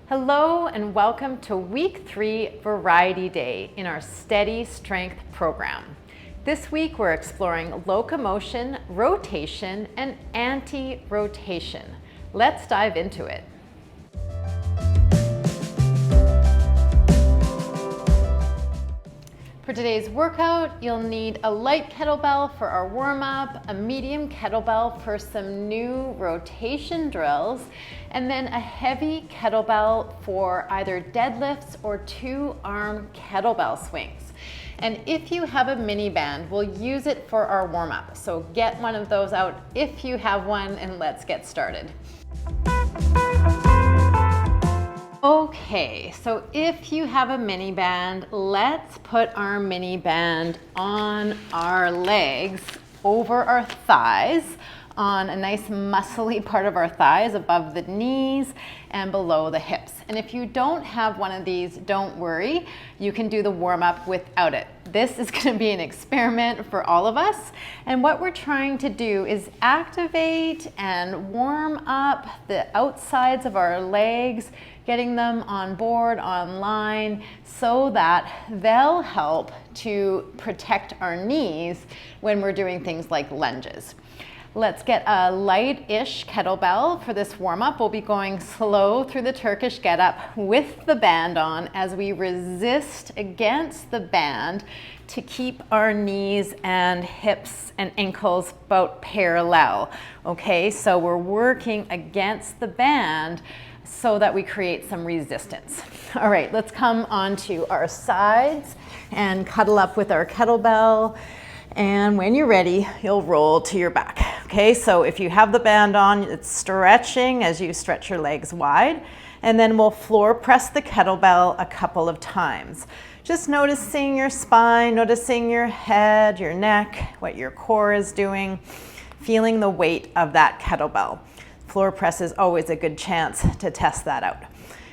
Hello and welcome to week 3 Variety Day in our Steady Strength program. This week we're exploring locomotion, rotation, and anti-rotation. Let's dive into it. For today's workout, you'll need a light kettlebell for our warm-up, a medium kettlebell for some new rotation drills, and then a heavy kettlebell for either deadlifts or 2-arm kettlebell swings. And if you have a mini band, we'll use it for our warm-up. So get one of those out if you have one, and let's get started. Okay, so if you have a mini band, let's put our mini band on our legs, over our thighs, on a nice muscly part of our thighs, above the knees and below the hips. And if you don't have one of these, don't worry, you can do the warm-up without it. This is going to be an experiment for all of us, and what we're trying to do is activate and warm up the outsides of our legs, getting them on board, online, so that they'll help to protect our knees when we're doing things like lunges. Let's get a light-ish kettlebell for this warm-up. We'll be going slow through the Turkish Get-Up with the band on as we resist against the band to keep our knees and hips and ankles about parallel. Okay, so we're working against the band so that we create some resistance. All right, let's come onto our sides and cuddle up with our kettlebell. And when you're ready, you'll roll to your back. Okay, so if you have the band on, it's stretching as you stretch your legs wide. And then we'll floor press the kettlebell a couple of times. Just noticing your spine, noticing your head, your neck, what your core is doing, feeling the weight of that kettlebell. Floor press is always a good chance to test that out.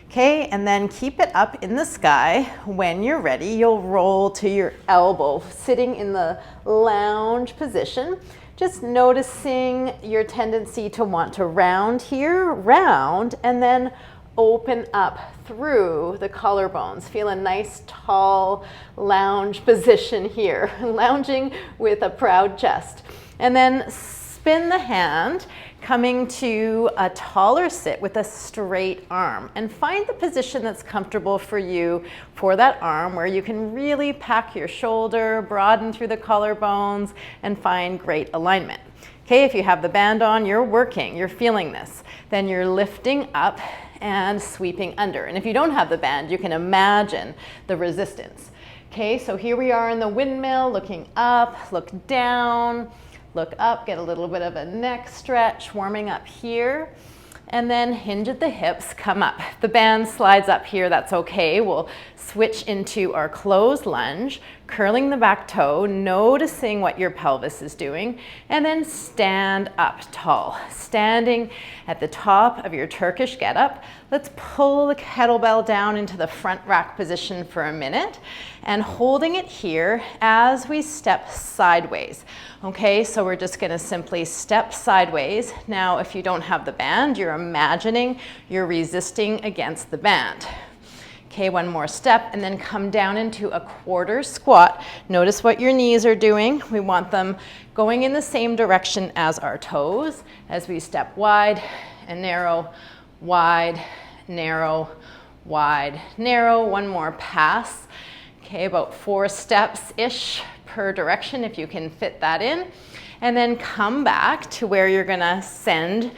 Okay, and then keep it up in the sky. When you're ready, you'll roll to your elbow, sitting in the lounge position. Just noticing your tendency to want to round here, round, and then open up through the collarbones. Feel a nice tall lounge position here, lounging with a proud chest. And then spin the hand, coming to a taller sit with a straight arm, and find the position that's comfortable for you for that arm, where you can really pack your shoulder, broaden through the collarbones, and find great alignment. Okay, if you have the band on, you're working, you're feeling this. Then you're lifting up and sweeping under. And if you don't have the band, you can imagine the resistance. Okay, so here we are in the windmill, looking up, look down, look up, get a little bit of a neck stretch, warming up here, and then hinge at the hips, come up. If the band slides up here, that's okay. We'll switch into our closed lunge, curling the back toe, noticing what your pelvis is doing, and then stand up tall. Standing at the top of your Turkish Get-Up, let's pull the kettlebell down into the front rack position for a minute, and holding it here as we step sideways. Okay, so we're just gonna simply step sideways. Now, if you don't have the band, you're imagining you're resisting against the band. Okay, one more step, and then come down into a quarter squat. Notice what your knees are doing. We want them going in the same direction as our toes as we step wide and narrow, wide, narrow, wide, narrow. One more pass. Okay, about 4 steps-ish per direction if you can fit that in. And then come back to where you're gonna send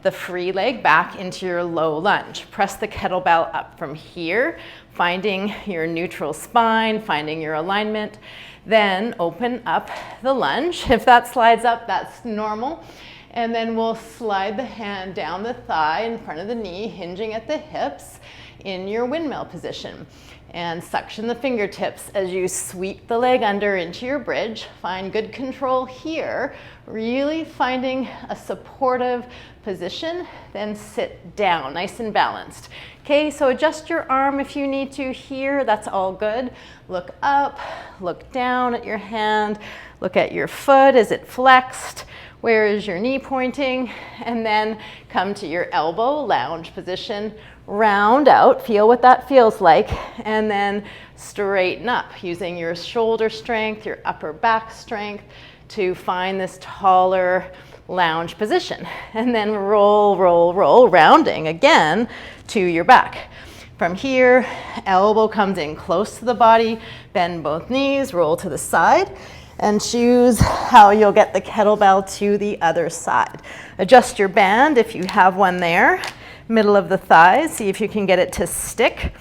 the free leg back into your low lunge. Press the kettlebell up from here, finding your neutral spine, finding your alignment. Then open up the lunge. If that slides up, that's normal. And then we'll slide the hand down the thigh in front of the knee, hinging at the hips in your windmill position. And suction the fingertips as you sweep the leg under into your bridge. Find good control here, really finding a supportive position, then sit down, nice and balanced. Okay, so adjust your arm if you need to here, that's all good. Look up, look down at your hand, look at your foot, is it flexed? Where is your knee pointing? And then come to your elbow, lounge position, round out, feel what that feels like, and then straighten up using your shoulder strength, your upper back strength to find this taller lounge position. And then roll, roll, roll, rounding again to your back. From here, elbow comes in close to the body, bend both knees, roll to the side, and choose how you'll get the kettlebell to the other side. Adjust your band if you have one there, middle of the thighs, see if you can get it to stick.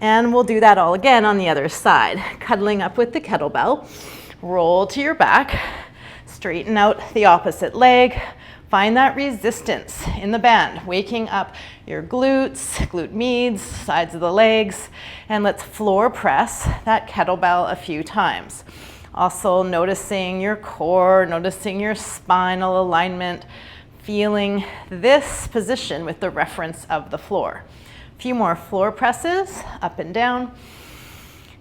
And we'll do that all again on the other side. Cuddling up with the kettlebell, roll to your back, straighten out the opposite leg, find that resistance in the band, waking up your glutes, glute medius, sides of the legs, and let's floor press that kettlebell a few times. Also noticing your core, noticing your spinal alignment, feeling this position with the reference of the floor. A few more floor presses, up and down.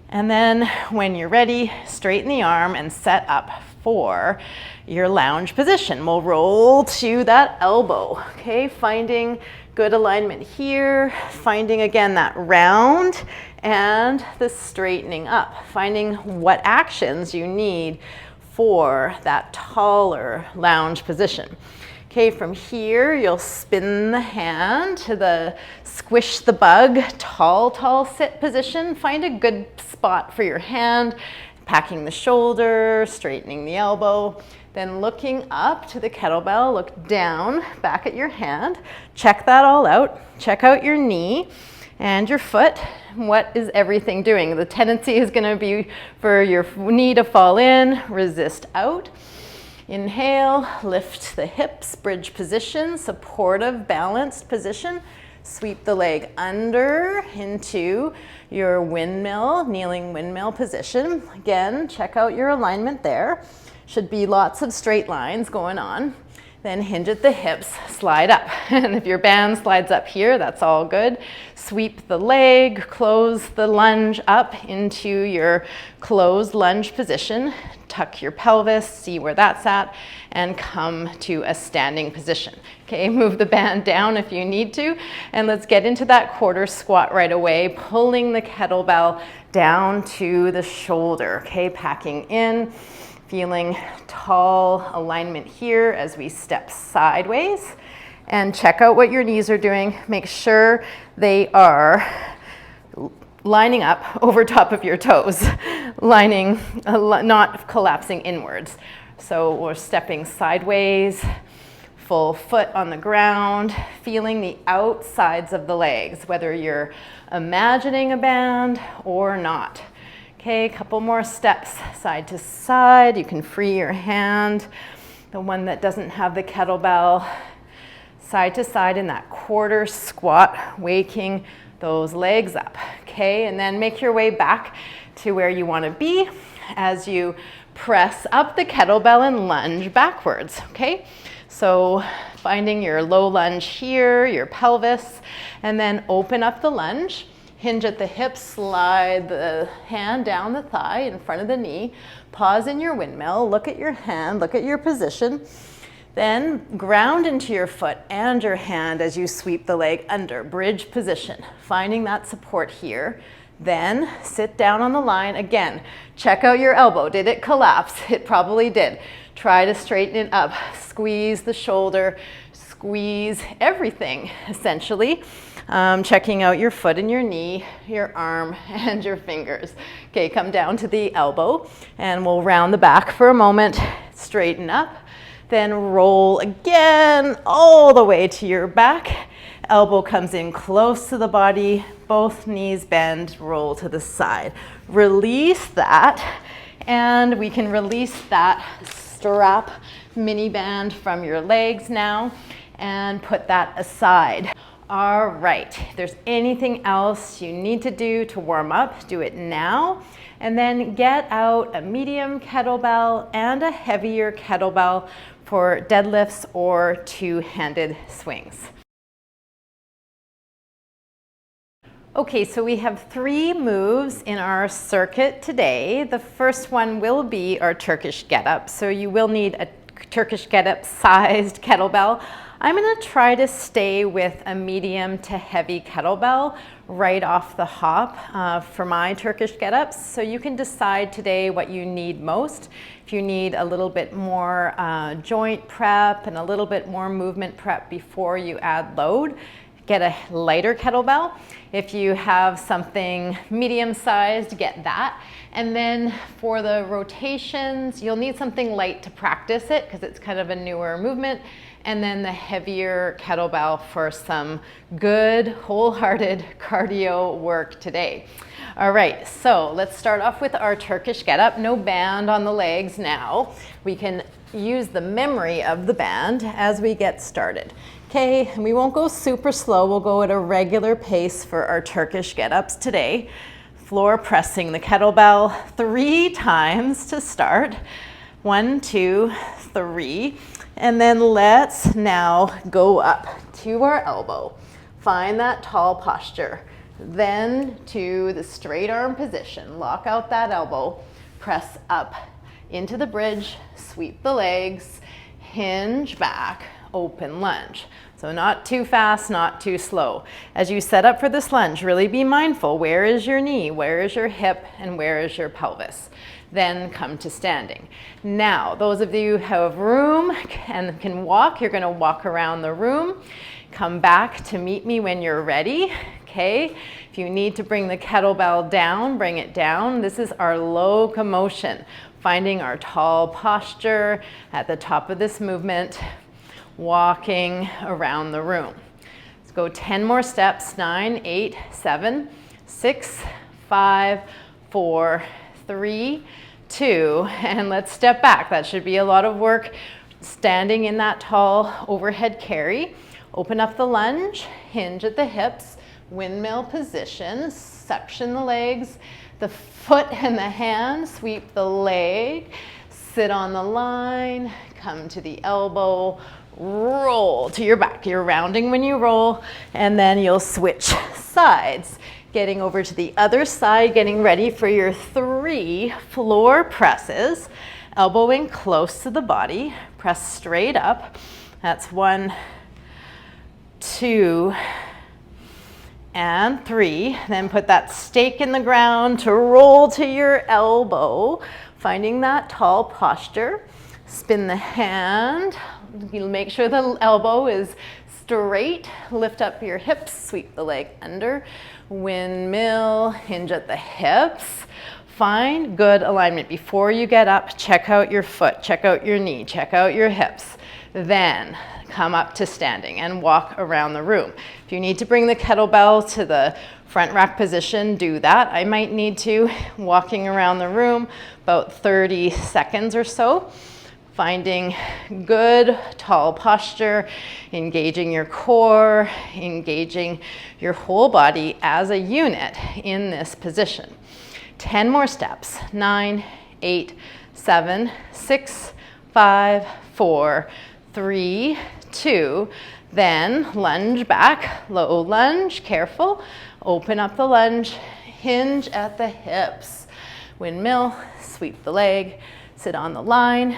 And then when you're ready, straighten the arm and set up for your lounge position. We'll roll to that elbow, okay? Finding good alignment here, finding again that round and the straightening up, finding what actions you need for that taller lounge position. Okay, from here, you'll spin the hand to the squish the bug, tall sit position. Find a good spot for your hand, packing the shoulder, straightening the elbow. Then looking up to the kettlebell, look down, back at your hand. Check that all out. Check out your knee and your foot. What is everything doing? The tendency is going to be for your knee to fall in, resist out. Inhale, lift the hips, bridge position, supportive, balanced position. Sweep the leg under into your windmill, kneeling windmill position. Again, check out your alignment there. Should be lots of straight lines going on. Then hinge at the hips, slide up. And if your band slides up here, that's all good. Sweep the leg, close the lunge up into your closed lunge position. Tuck your pelvis, see where that's at, and come to a standing position. Okay, move the band down if you need to. And let's get into that quarter squat right away, pulling the kettlebell down to the shoulder. Okay, packing in. Feeling tall alignment here as we step sideways, and check out what your knees are doing. Make sure they are lining up over top of your toes, lining, not collapsing inwards. So we're stepping sideways, full foot on the ground, feeling the outsides of the legs, whether you're imagining a band or not. Okay, a couple more steps side to side. You can free your hand, the one that doesn't have the kettlebell, side to side in that quarter squat, waking those legs up. Okay, and then make your way back to where you want to be as you press up the kettlebell and lunge backwards. Okay, so finding your low lunge here, your pelvis, and then open up the lunge. Hinge at the hips, slide the hand down the thigh in front of the knee. Pause in your windmill, look at your hand, look at your position. Then ground into your foot and your hand as you sweep the leg under, bridge position, finding that support here. Then sit down on the line. Again, check out your elbow. Did it collapse? It probably did. Try to straighten it up. Squeeze the shoulder, squeeze everything, essentially. Checking out your foot and your knee, your arm, and your fingers. Okay, come down to the elbow, and we'll round the back for a moment. Straighten up, then roll again all the way to your back. Elbow comes in close to the body, both knees bend, roll to the side. Release that, and we can release that strap mini band from your legs now, and put that aside. All right, if there's anything else you need to do to warm up, do it now. And then get out a medium kettlebell and a heavier kettlebell for deadlifts or two-handed swings. Okay, so we have 3 moves in our circuit today. The first one will be our Turkish Get-Up. So you will need a Turkish Get-Up sized kettlebell. I'm gonna try to stay with a medium to heavy kettlebell right off the hop for my Turkish Get-Ups. So you can decide today what you need most. If you need a little bit more joint prep and a little bit more movement prep before you add load, get a lighter kettlebell. If you have something medium sized, get that. And then for the rotations, you'll need something light to practice it because it's kind of a newer movement. And then the heavier kettlebell for some good wholehearted cardio work today. All right, so let's start off with our Turkish Get-Up. No band on the legs now. We can use the memory of the band as we get started. Okay, and we won't go super slow. We'll go at a regular pace for our Turkish Get-Ups today. Floor pressing the kettlebell 3 times to start. 1, 2, 3. And then let's now go up to our elbow. Find that tall posture. Then to the straight arm position. Lock out that elbow. Press up into the bridge. Sweep the legs. Hinge back. Open lunge. So not too fast, not too slow. As you set up for this lunge, really be mindful. Where is your knee? Where is your hip? And where is your pelvis? Then come to standing. Now, those of you who have room and can walk, you're gonna walk around the room. Come back to meet me when you're ready, okay? If you need to bring the kettlebell down, bring it down. This is our locomotion, finding our tall posture at the top of this movement, walking around the room. Let's go 10 more steps, 9, 8, 7, 6, 5, 4, 3, 2, and let's step back. That should be a lot of work standing in that tall overhead carry. Open up the lunge, hinge at the hips, windmill position, suction the legs, the foot and the hand, sweep the leg, sit on the line, come to the elbow, roll to your back. You're rounding when you roll, and then you'll switch sides. Getting over to the other side, getting ready for your 3 floor presses. Elbow in close to the body. Press straight up. That's 1, 2, and 3. Then put that stake in the ground to roll to your elbow, finding that tall posture. Spin the hand. You'll make sure the elbow is straight. Lift up your hips, sweep the leg under. Windmill, hinge at the hips. Find good alignment. Before you get up, check out your foot, check out your knee, check out your hips. Then come up to standing and walk around the room. If you need to bring the kettlebell to the front rack position, do that. I might need to, walking around the room, about 30 seconds or so. Finding good tall posture, engaging your core, engaging your whole body as a unit in this position. 10 more steps. 9, 8, 7, 6, 5, 4, 3, 2. Then lunge back, low lunge, careful. Open up the lunge, hinge at the hips. Windmill, sweep the leg, sit on the line.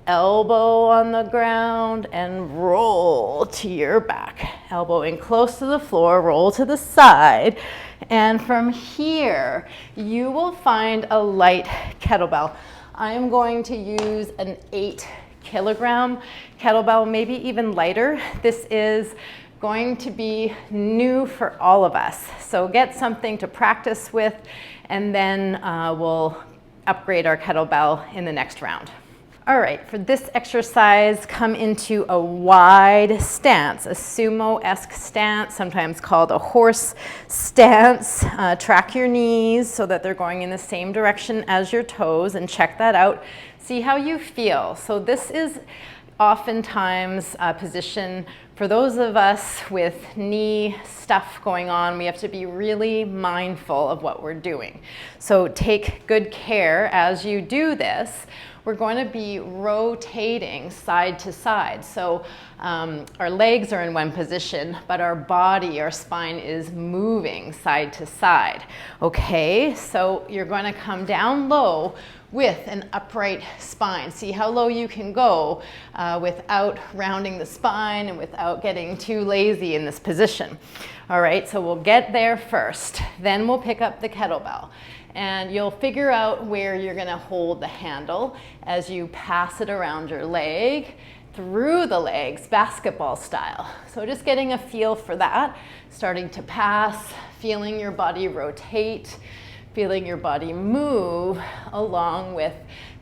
Elbow on the ground and roll to your back. Elbow in close to the floor, roll to the side. And from here, you will find a light kettlebell. I'm going to use an 8-kilogram kettlebell, maybe even lighter. This is going to be new for all of us. So get something to practice with, and then we'll upgrade our kettlebell in the next round. All right, for this exercise, come into a wide stance, a sumo-esque stance, sometimes called a horse stance. Track your knees so that they're going in the same direction as your toes, and check that out. See how you feel. So this is oftentimes a position for those of us with knee stuff going on. We have to be really mindful of what we're doing. So take good care as you do this. We're going to be rotating side to side. So our legs are in one position, but our body, our spine is moving side to side. Okay, so you're going to come down low with an upright spine. See how low you can go without rounding the spine and without getting too lazy in this position. All right, so we'll get there first. Then we'll pick up the kettlebell. And you'll figure out where you're going to hold the handle as you pass it around your leg, through the legs, basketball style. So just getting a feel for that, starting to pass, feeling your body rotate, feeling your body move along with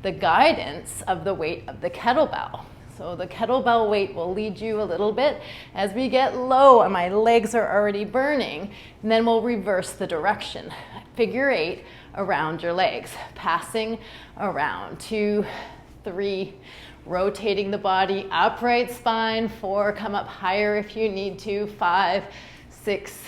the guidance of the weight of the kettlebell. So the kettlebell weight will lead you a little bit as we get low and my legs are already burning, and then we'll reverse the direction. Figure 8 around your legs, passing around. 2, 3, rotating the body, upright spine. 4, come up higher if you need to. 5, 6,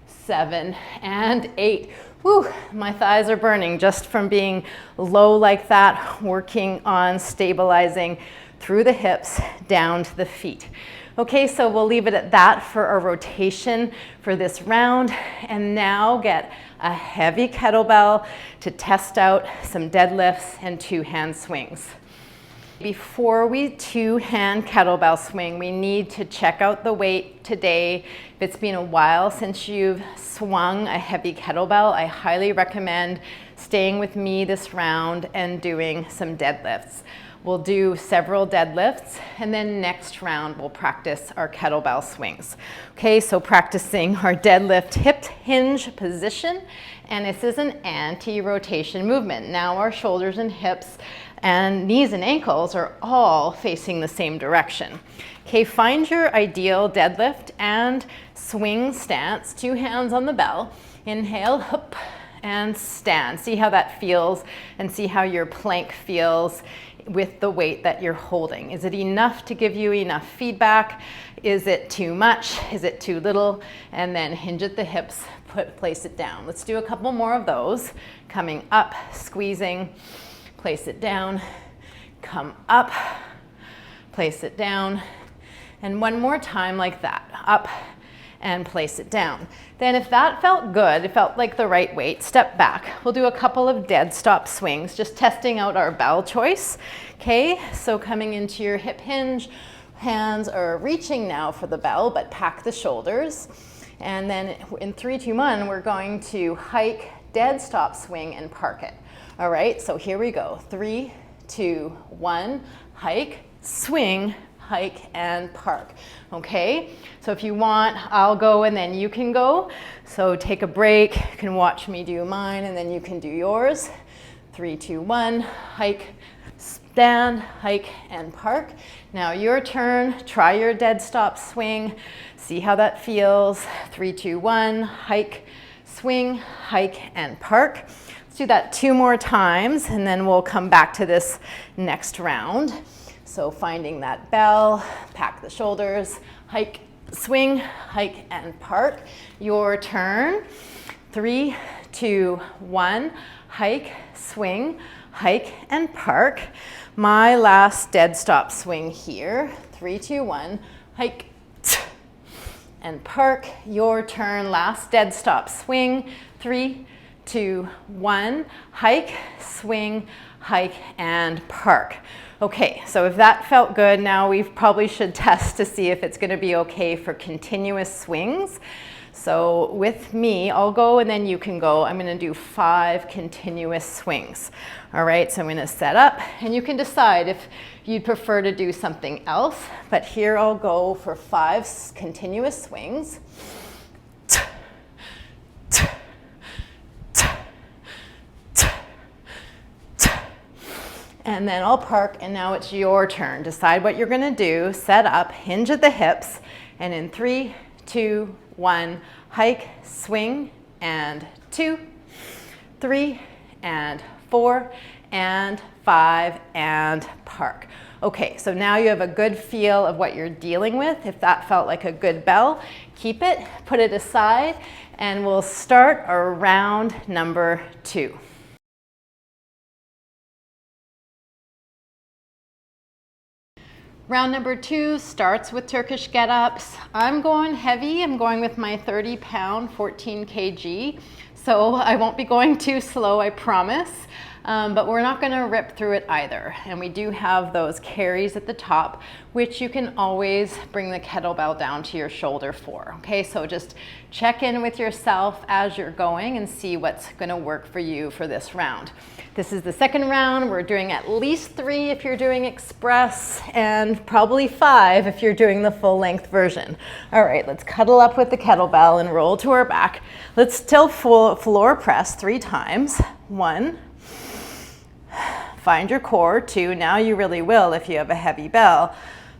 7, and 8. Whew, my thighs are burning just from being low like that, working on stabilizing through the hips, down to the feet. Okay, so we'll leave it at that for our rotation for this round. And now get a heavy kettlebell to test out some deadlifts and 2-hand swings. Before we 2-hand kettlebell swing, we need to check out the weight today. If it's been a while since you've swung a heavy kettlebell, I highly recommend staying with me this round and doing some deadlifts. We'll do several deadlifts, and then next round we'll practice our kettlebell swings. Okay, so practicing our deadlift hip hinge position, and this is an anti-rotation movement. Now our shoulders and hips and knees and ankles are all facing the same direction. Okay, find your ideal deadlift and swing stance, 2 hands on the bell. Inhale, up, and stand. See how that feels, and see how your plank feels with the weight that you're holding. Is it enough to give you enough feedback? Is it too much? Is it too little? And then hinge at the hips, place it down. Let's do a couple more of those. Coming up, squeezing, place it down, come up, place it down, and one more time like that, up and place it down. Then if that felt good, it felt like the right weight, step back. We'll do a couple of dead stop swings, just testing out our bell choice. Okay, so coming into your hip hinge, hands are reaching now for the bell, but pack the shoulders. And then in 3, 2, 1, we're going to hike, dead stop swing, and park it. All right, so here we go. 3, 2, 1, hike, swing, hike, and park. Okay, so if you want, I'll go and then you can go. So take a break, you can watch me do mine and then you can do yours. 3, 2, 1, hike, stand, hike, and park. Now your turn, try your dead stop swing, see how that feels. 3, 2, 1, hike, swing, hike, and park. Let's do that 2 more times and then we'll come back to this next round. So finding that bell, pack the shoulders, hike, swing, hike, and park. Your turn. 3, 2, 1, hike, swing, hike, and park. My last dead stop swing here. 3, 2, 1, hike, and park. Your turn, last dead stop swing. 3, 2, 1, hike, swing, hike, and park. Okay, so if that felt good, now we probably should test to see if it's going to be okay for continuous swings. So with me, I'll go and then you can go. I'm going to do 5 continuous swings. All right, so I'm going to set up and you can decide if you'd prefer to do something else. But here I'll go for 5 continuous swings. And then I'll park, and now it's your turn. Decide what you're going to do, set up, hinge at the hips, and in 3, 2, 1, hike, swing, and 2, 3, and 4, and 5, and park. Okay, so now you have a good feel of what you're dealing with. If that felt like a good bell, keep it, put it aside, and we'll start our round number 2. Round number 2 starts with Turkish get-ups. I'm going heavy. I'm going with my 30-pound, 14 kg. So I won't be going too slow, I promise. but we're not going to rip through it either. And we do have those carries at the top, which you can always bring the kettlebell down to your shoulder for. Okay, so just check in with yourself as you're going and see what's going to work for you for this round. This is the second round. We're doing at least 3 if you're doing express, and probably 5 if you're doing the full length version. All right, let's cuddle up with the kettlebell and roll to our back. Let's still floor press 3 times. 1. Find your core. 2. Now you really will if you have a heavy bell.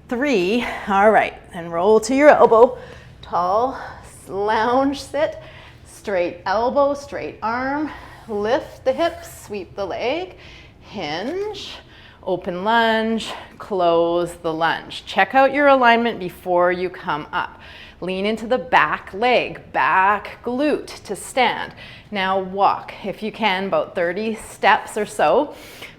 3. All right, and roll to your elbow. Tall, lounge sit, straight elbow, straight arm. Lift the hips, sweep the leg, hinge, open lunge, close the lunge. Check out your alignment before you come up. Lean into the back leg, back glute to stand. Now walk, if you can, about 30 steps or so,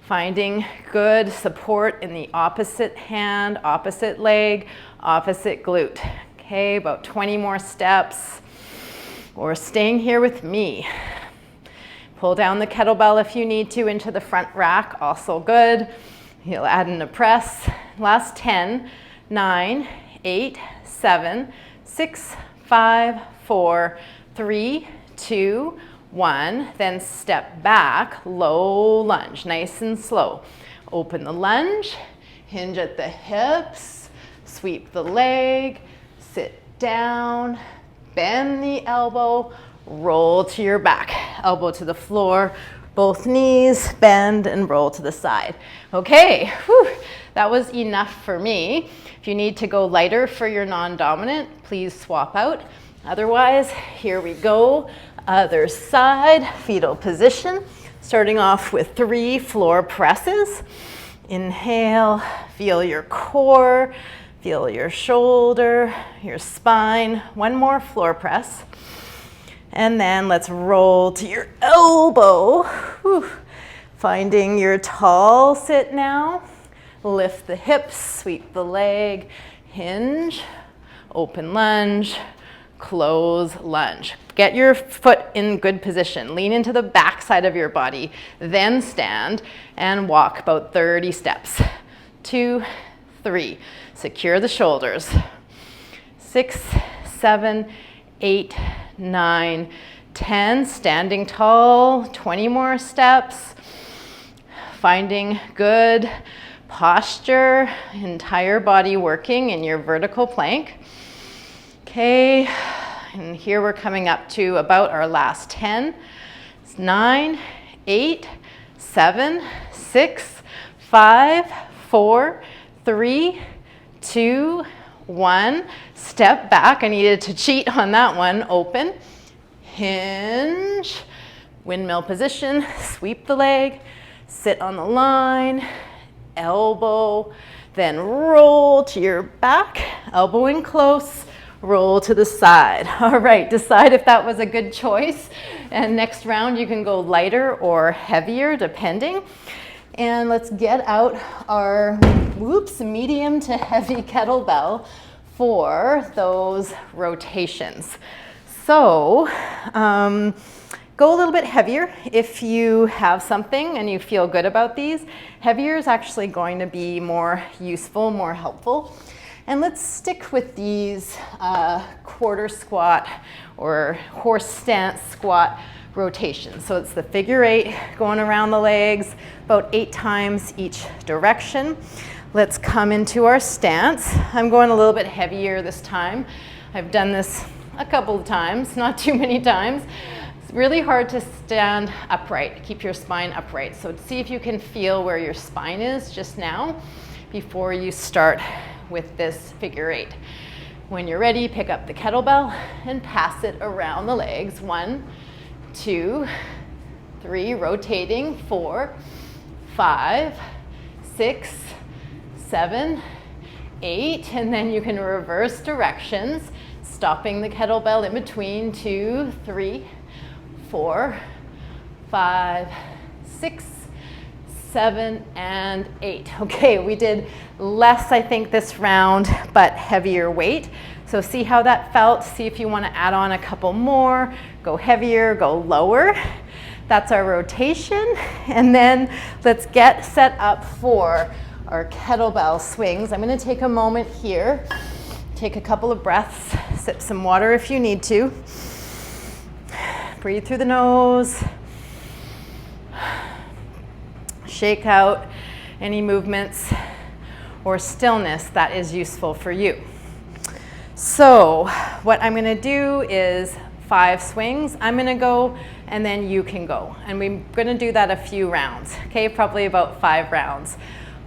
finding good support in the opposite hand, opposite leg, opposite glute. Okay, about 20 more steps, or staying here with me. Pull down the kettlebell if you need to into the front rack, also good. You'll add in a press. Last 10, 9, 8, 7, 6, 5, 4, 3, 2, 1. Then step back, low lunge, nice and slow. Open the lunge, hinge at the hips, sweep the leg, sit down, bend the elbow, roll to your back, elbow to the floor, both knees, bend and roll to the side. Okay, whew, that was enough for me. If you need to go lighter for your non-dominant, please swap out. Otherwise, here we go. Other side, fetal position. Starting off with 3 floor presses. Inhale, feel your core, feel your shoulder, your spine. 1 more floor press. And then let's roll to your elbow. Whew. Finding your tall sit now. Lift the hips, sweep the leg, hinge, open lunge, close lunge. Get your foot in good position. Lean into the back side of your body, then stand and walk about 30 steps. 2, 3. Secure the shoulders. 6, 7, 8, 9, 10, standing tall, 20 more steps, finding good posture, entire body working in your vertical plank. Okay, and here we're coming up to about our last 10. It's 9, 8, 7, 6, 5, 4, 3, 2, 1. Step back. I needed to cheat on that one. Open, hinge, windmill position, sweep the leg, sit on the line, elbow, then roll to your back, elbow in close, roll to the side. All right, decide if that was a good choice. And next round you can go lighter or heavier depending. And let's get out our, medium to heavy kettlebell for those rotations. So go a little bit heavier if you have something and you feel good about these. Heavier is actually going to be more useful, more helpful. And let's stick with these quarter squat or horse stance squat rotations. So it's the figure 8 going around the legs about 8 times each direction. Let's come into our stance. I'm going a little bit heavier this time. I've done this a couple of times, not too many times. It's really hard to stand upright, keep your spine upright. So see if you can feel where your spine is just now before you start with this figure 8. When you're ready, pick up the kettlebell and pass it around the legs. 1, 2, 3, rotating, 4, 5, 6, 7, 8, and then you can reverse directions, stopping the kettlebell in between. 2, 3, 4, 5, 6, 7, and 8. Okay, we did less, I think, this round, but heavier weight. So see how that felt. See if you want to add on a couple more. Go heavier, go lower. That's our rotation. And then let's get set up for our kettlebell swings. I'm going to take a moment here, take a couple of breaths, sip some water if you need to. Breathe through the nose. Shake out any movements or stillness that is useful for you. So what I'm going to do is 5 swings. I'm going to go and then you can go. And we're going to do that a few rounds, okay? Probably about 5 rounds.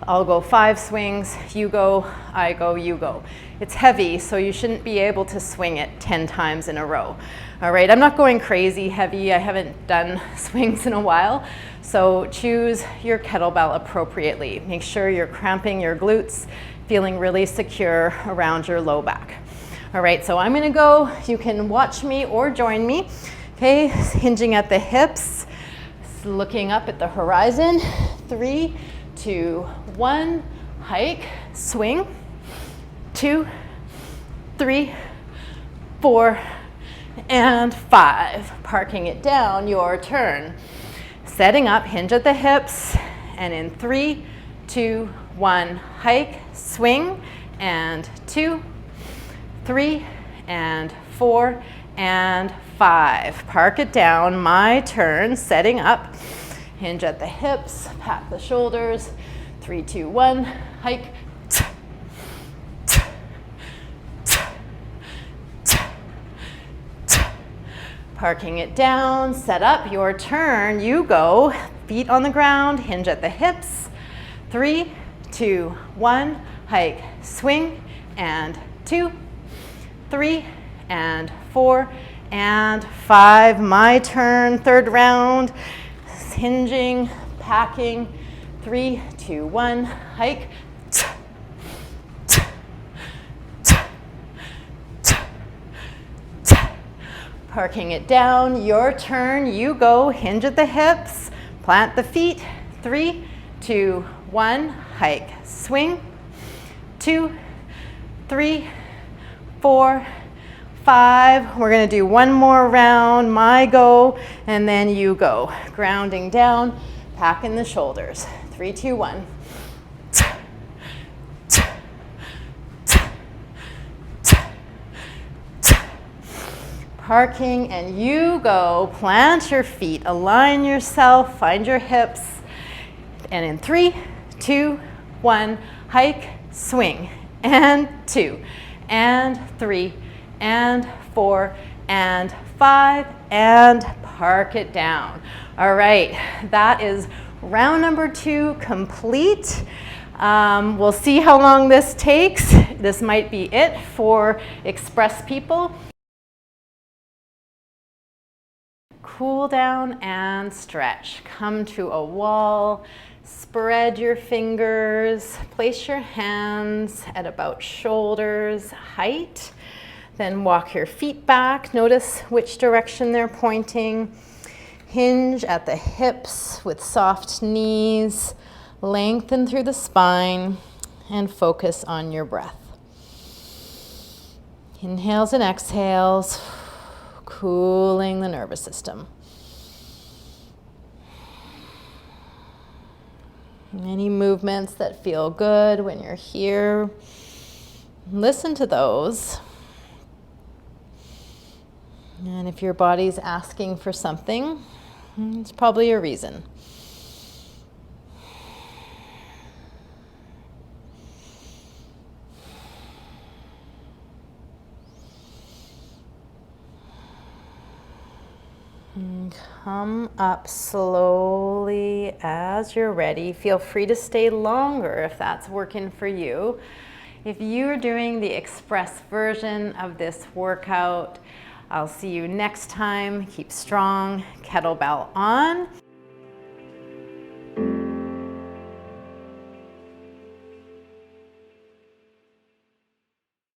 I'll go 5 swings, you go, I go, you go. It's heavy, so you shouldn't be able to swing it 10 times in a row. All right, I'm not going crazy heavy. I haven't done swings in a while. So choose your kettlebell appropriately. Make sure you're cramping your glutes, feeling really secure around your low back. All right, so I'm gonna go. You can watch me or join me. Okay, hinging at the hips, looking up at the horizon. 3, 2, 1, hike, swing. 2, 3, 4, and 5. Parking it down, your turn. Setting up, hinge at the hips, and in 3, 2, 1, hike, swing, and 2, 3, and 4, and 5. Park it down, my turn, setting up. Hinge at the hips, pat the shoulders. 3, 2, 1, hike. Parking it down, set up, your turn, you go. Feet on the ground, hinge at the hips. 3, 2, 1, hike, swing, and 2, 3, and 4, and 5. My turn, third round. Hinging, packing. 3, 2, 1, hike. Parking it down, your turn, you go. Hinge at the hips, plant the feet. 3, 2, 1, hike, swing. 2, 3, 4, 5. We're gonna do one more round, my go, and then you go. Grounding down, packing the shoulders. 3, 2, 1. Parking and you go. Plant your feet, align yourself, find your hips. And in 3, 2, 1, hike, swing. And 2, and 3, and 4, and 5, and park it down. All right, that is round number 2 complete. We'll see how long this takes. This might be it for express people. Cool down and stretch. Come to a wall, spread your fingers, place your hands at about shoulders height, then walk your feet back. Notice which direction they're pointing. Hinge at the hips with soft knees, lengthen through the spine, and focus on your breath. Inhales and exhales. Cooling the nervous system. Any movements that feel good when you're here, listen to those. And if your body's asking for something, it's probably a reason. Come up slowly as you're ready. Feel free to stay longer if that's working for you. If you're doing the express version of this workout, I'll see you next time. Keep strong, kettlebell on.